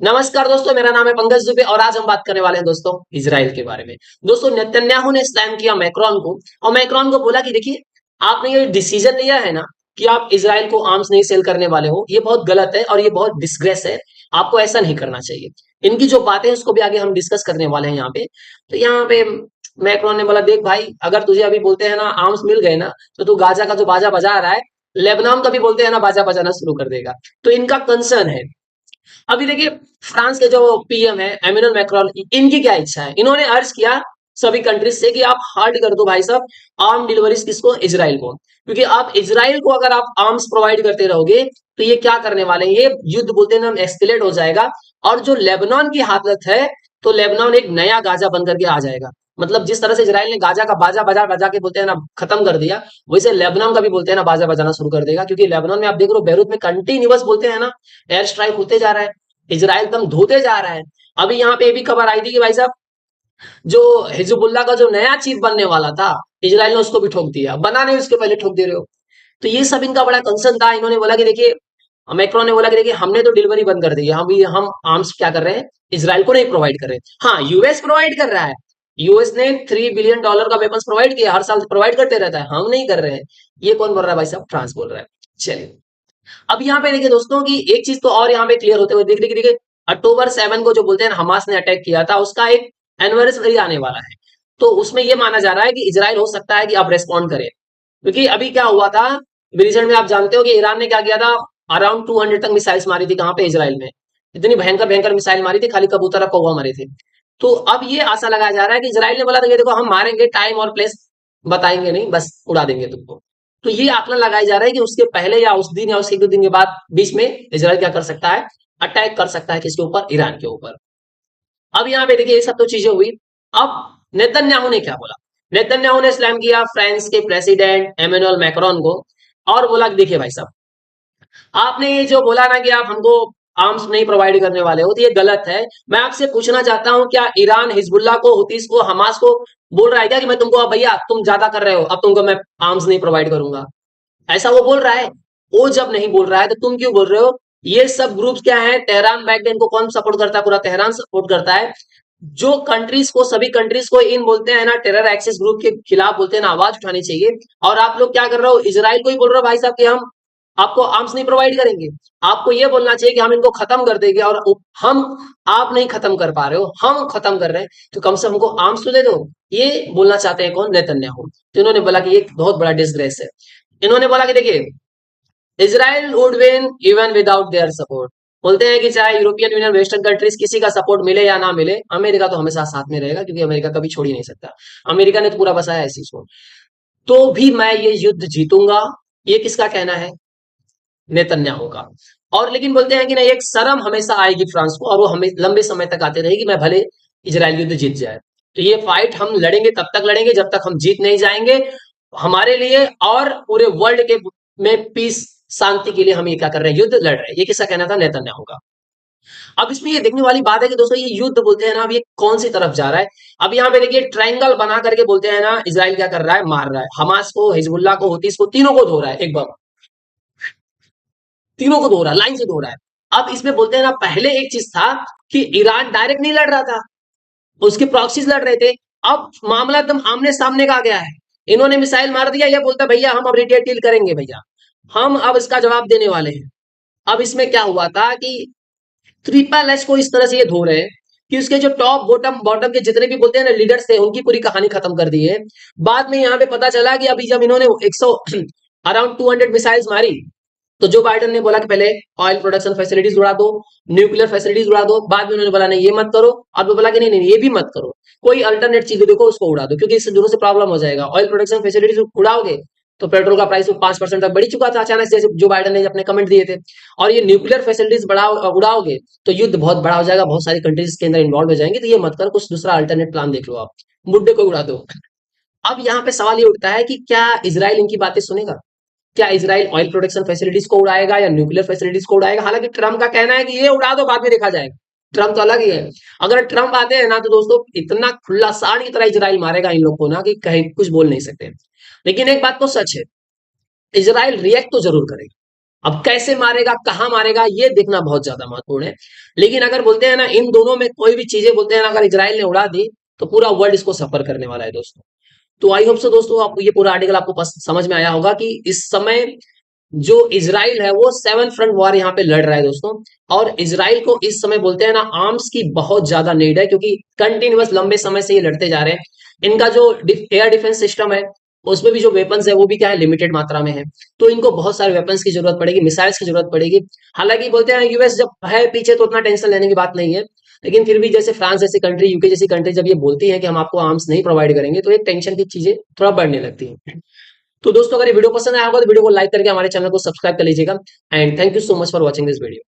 नमस्कार दोस्तों, मेरा नाम है पंकज दुबे और आज हम बात करने वाले हैं दोस्तों इजराइल के बारे में। दोस्तों, नेतन्याहू ने स्लैम किया मैक्रोन को और मैक्रोन को बोला कि देखिए, आपने ये डिसीजन लिया है ना कि आप इजराइल को आर्म्स नहीं सेल करने वाले हो, ये बहुत गलत है और ये बहुत डिसग्रेस है। आपको ऐसा नहीं करना चाहिए। इनकी जो बातें हैं उसको भी आगे हम डिस्कस करने वाले हैं यहाँ पे। तो यहाँ पे मैक्रोन ने बोला, देख भाई, अगर तुझे अभी बोलते हैं ना आर्म्स मिल गए ना, तो तू गाजा का जो बाजा बजा रहा है, लेबनान का भी बोलते हैं ना बाजा बजाना शुरू कर देगा। तो इनका कंसर्न है। अभी देखिए, फ्रांस के जो पीएम है एमिनल मैक्रोन, इनकी क्या इच्छा है, इन्होंने अर्ज किया सभी कंट्रीज से कि आप हार्ड कर दो भाई साहब आर्म डिलीवरीज किसको, इजराइल को। क्योंकि आप इजराइल को अगर आप आर्म्स प्रोवाइड करते रहोगे तो ये क्या करने वाले हैं, ये युद्ध बोलते हैं ना एस्केलेट हो जाएगा। और जो लेबनान की हालत है, तो लेबनान एक नया गाजा बन करके आ जाएगा। मतलब जिस तरह से इजराइल ने गाजा का बाजा बजा बजा के बोलते हैं ना खत्म कर दिया, वैसे लेबनान का भी बोलते हैं ना बाजा बजाना शुरू कर देगा। क्योंकि लेबनान में आप देख रहे हो, बेरूत में कंटिन्यूअस बोलते हैं ना एयर स्ट्राइक होते जा रहा है, इजराइल एकदम धोते जा रहा है। अभी यहाँ पे भी खबर आई थी कि भाई साहब, जो हिजबुल्लाह का जो नया चीफ बनने वाला था, इजराइल ने उसको भी ठोक दिया। बना नहीं, उसके पहले ठोक दे रहे हो। तो ये सब इनका बड़ा कंसर्न था। इन्होंने बोला कि देखिए, मैक्रोन ने बोला कि देखिए, हमने तो डिलीवरी बंद कर दी है, हम आर्म्स क्या कर रहे हैं, इजराइल को नहीं प्रोवाइड कर रहे हैं। हाँ, यूएस प्रोवाइड कर रहा है। यूएस ने $3 बिलियन का वेपन्स प्रोवाइड किया, हर साल प्रोवाइड करते रहता है, हम नहीं कर रहे हैं। ये कौन बोल रहा है भाई साहब, फ्रांस बोल रहा है। चलिए, अब यहाँ पे देखिए दोस्तों की एक चीज तो और यहाँ पे क्लियर होते हुए देख देखिए देखिए, अक्टूबर 7 को जो बोलते हैं हमास ने अटैक किया था, उसका एक एनिवर्सरी आने वाला है। तो उसमें ये माना जा रहा है कि इजराइल हो सकता है कि अब रेस्पॉन्ड करे। क्योंकि अभी क्या हुआ था, रिसेंट में आप जानते हो कि ईरान ने क्या किया था, अराउंड 200 तक मिसाइल्स मारी थी, कहाँ पे, इजराइल में। इतनी भयंकर भयंकर मिसाइल मारी थी, खाली कबूतर और कौवा मरे थे। तो अब ये आशा लगाया जा रहा है कि इजराइल ने बोला था, ये देखो हम मारेंगे, टाइम और प्लेस बताएंगे नहीं, बस उड़ा देंगे तुमको। तो ये आकलन लगाया जा रहा है कि उसके पहले या उस दिन या उसके 2 दिन के बाद बीच में इजराइल क्या कर सकता है, अटैक कर सकता है किसके ऊपर, ईरान के ऊपर। अब यहाँ पे देखिए, ये सब तो चीजें हुई। अब नेतन्याहू ने क्या बोला, नेतन्याहू ने स्लैम किया फ्रांस के प्रेसिडेंट एमेनुअल मैक्रोन को और बोला कि देखिए भाई साहब, आपने ये जो बोला ना कि आप हमको आर्म्स नहीं प्रोवाइड करने वाले हो, तो ये गलत है। मैं आपसे पूछना चाहता हूं, क्या ईरान हिजबुल्लाह को, हुतीस को, हमास को बोल रहा है क्या कि मैं तुमको, अब भैया तुम ज्यादा कर रहे हो, अब तुमको मैं आर्म्स नहीं प्रोवाइड करूंगा? ऐसा वो बोल रहा है? वो जब नहीं बोल रहा है तो तुम क्यों बोल रहे हो? ये सब ग्रुप्स क्या है, तेहरान बैक्ड, इनको कौन सपोर्ट करता है? पूरा तेहरान सपोर्ट करता है। जो कंट्रीज को, सभी कंट्रीज को इन बोलते हैं ना टेरर एक्सिस ग्रुप के खिलाफ बोलते हैं ना आवाज उठानी चाहिए। और आप लोग क्या कर रहे हो, इजराइल को ही बोल रहे हो भाई साहब कि हम आपको आर्म्स नहीं प्रोवाइड करेंगे। आपको ये बोलना चाहिए कि हम इनको खत्म कर देंगे, और हम, आप नहीं खत्म कर पा रहे हो, हम खत्म कर रहे हैं, तो कम से कम हमको आर्म्स तो दे दो। ये बोलना चाहते हैं कौन, नेतन्याहू। तो इन्होंने बोला कि ये बहुत बड़ा डिसग्रेस है। इन्होंने बोला कि देखिए, Israel would win even without their support. बोलते हैं कि चाहे यूरोपियन यूनियन, वेस्टर्न कंट्रीज, किसी का सपोर्ट मिले या ना मिले, अमेरिका तो हमेशा साथ में रहेगा, क्योंकि अमेरिका कभी छोड़ ही नहीं सकता। अमेरिका ने तो पूरा बसाया है इसी को। तो भी मैं ये युद्ध जीतूंगा। ये किसका कहना है, नेतन्याहू का। और लेकिन बोलते हैं कि नहीं, एक शर्म हमेशा आएगी फ्रांस को, और वो हमें लंबे समय तक आते रहेगी, मैं भले इजराइल युद्ध जीत जाए। तो ये फाइट हम लड़ेंगे, तब तक लड़ेंगे जब तक हम जीत नहीं जाएंगे। हमारे लिए और पूरे वर्ल्ड के में पीस, शांति के लिए हम ये क्या कर रहे हैं, युद्ध लड़ रहे हैं। ये किसका कहना था, नेतन्याहू का। अब इसमें ये देखने वाली बात है कि दोस्तों, ये युद्ध बोलते हैं ना, अब ये कौन सी तरफ जा रहा है। अब यहाँ पे देखिए, ट्रायंगल बना करके बोलते हैं ना, इजराइल क्या कर रहा है, मार रहा है हमास को, हिजबुल्लाह को, हुतीस को, तीनों को धो रहा है एक बार, तीनों को धो रहा है, लाइन से धो रहा है। अब इसमें बोलते हैं ना, पहले एक चीज था कि ईरान डायरेक्ट नहीं लड़ रहा था, उसके प्रॉक्सीज लड़ रहे थे। अब मामला एकदम आमने सामने का आ गया है। इन्होंने मिसाइल मार दिया, ये बोलता है भैया हम अब रिटेलिएट करेंगे, भैया हम अब इसका जवाब देने वाले हैं। अब इसमें क्या हुआ था कि ट्रिपल एच को इस तरह से ये धो रहे हैं कि उसके जो टॉप बॉटम बॉटम के जितने भी बोलते हैं ना लीडर्स थे, उनकी पूरी कहानी खत्म कर दी है। बाद में यहाँ पे पता चला कि अभी जब इन्होंने 100 अराउंड 200 मिसाइल्स मारी, तो जो बाइडन ने बोला कि पहले ऑयल प्रोडक्शन फैसिलिटीज उड़ा दो, न्यूक्लियर फैसिलिटीज उड़ा दो। बाद में उन्होंने बोला नहीं ये मत करो, और वो बोला कि नहीं नहीं ये भी मत करो, कोई अल्टरनेट चीज देखो उसको उड़ा दो, क्योंकि इससे दोनों से प्रॉब्लम हो जाएगा। ऑयल प्रोडक्शन फैसिलिटीज उड़ाओगे तो पेट्रोल का प्राइस 5% तक बढ़ चुका था अचानक से, जैसे जो बाइडन ने अपने कमेंट दिए थे। और ये न्यूक्लियर फैसिलिटीज बढ़ाओ, उड़ाओगे तो युद्ध बहुत बड़ा हो जाएगा, बहुत सारी कंट्रीज के अंदर इन्वॉल्व हो जाएंगे, तो ये मत कर, कुछ दूसरा अल्टरनेट प्लान देख लो, आप मुद्दे को उड़ा दो। अब यहाँ पे सवाल ये उठता है कि क्या इजराइल इनकी बातें सुनेगा? क्या इजराइल ऑयल प्रोडक्शन फैसिलिटीज को उड़ाएगा या न्यूक्लियर फैसिलिटीज को उड़ाएगा? हालांकि ट्रम्प का कहना है कि ये उड़ा दो, बाद में देखा जाएगा। ट्रम्प तो अलग ही है। अगर ट्रम्प आते हैं ना, तो दोस्तों इतना खुला साड़ की तरह इजराइल मारेगा इन लोग को ना, कि कहीं कुछ बोल नहीं सकते। लेकिन एक बात तो सच है, इजराइल रिएक्ट तो जरूर करेगा। अब कैसे मारेगा, कहाँ मारेगा, ये देखना बहुत ज्यादा महत्वपूर्ण है। लेकिन अगर बोलते हैं ना इन दोनों में कोई भी चीजें बोलते हैं ना अगर इजराइल ने उड़ा दी तो पूरा वर्ल्ड इसको सफर करने वाला है दोस्तों। तो आई होप सो दोस्तों आपको ये पूरा आर्टिकल आपको समझ में आया होगा कि इस समय जो इजराइल है वो सेवन फ्रंट वॉर यहाँ पे लड़ रहा है दोस्तों। और इजराइल को इस समय बोलते हैं ना आर्म्स की बहुत ज्यादा नीड है, क्योंकि कंटिन्यूअस लंबे समय से ये लड़ते जा रहे हैं। इनका जो एयर डिफेंस सिस्टम है उसमें भी जो वेपन्स है वो भी क्या है, लिमिटेड मात्रा में है। तो इनको बहुत सारे वेपन्स की जरूरत पड़ेगी, मिसाइल्स की जरूरत पड़ेगी। हालांकि बोलते हैं यूएस जब है पीछे तो उतना टेंशन लेने की बात नहीं है, लेकिन फिर भी जैसे फ्रांस जैसी कंट्री, यूके जैसी कंट्री जब ये बोलती है कि हम आपको आर्म्स नहीं प्रोवाइड करेंगे तो एक टेंशन की चीजें थोड़ा बढ़ने लगती है। तो दोस्तों अगर ये वीडियो पसंद आया होगा तो वीडियो को लाइक करके हमारे चैनल को सब्सक्राइब कर लीजिएगा। And thank you so much for watching this video.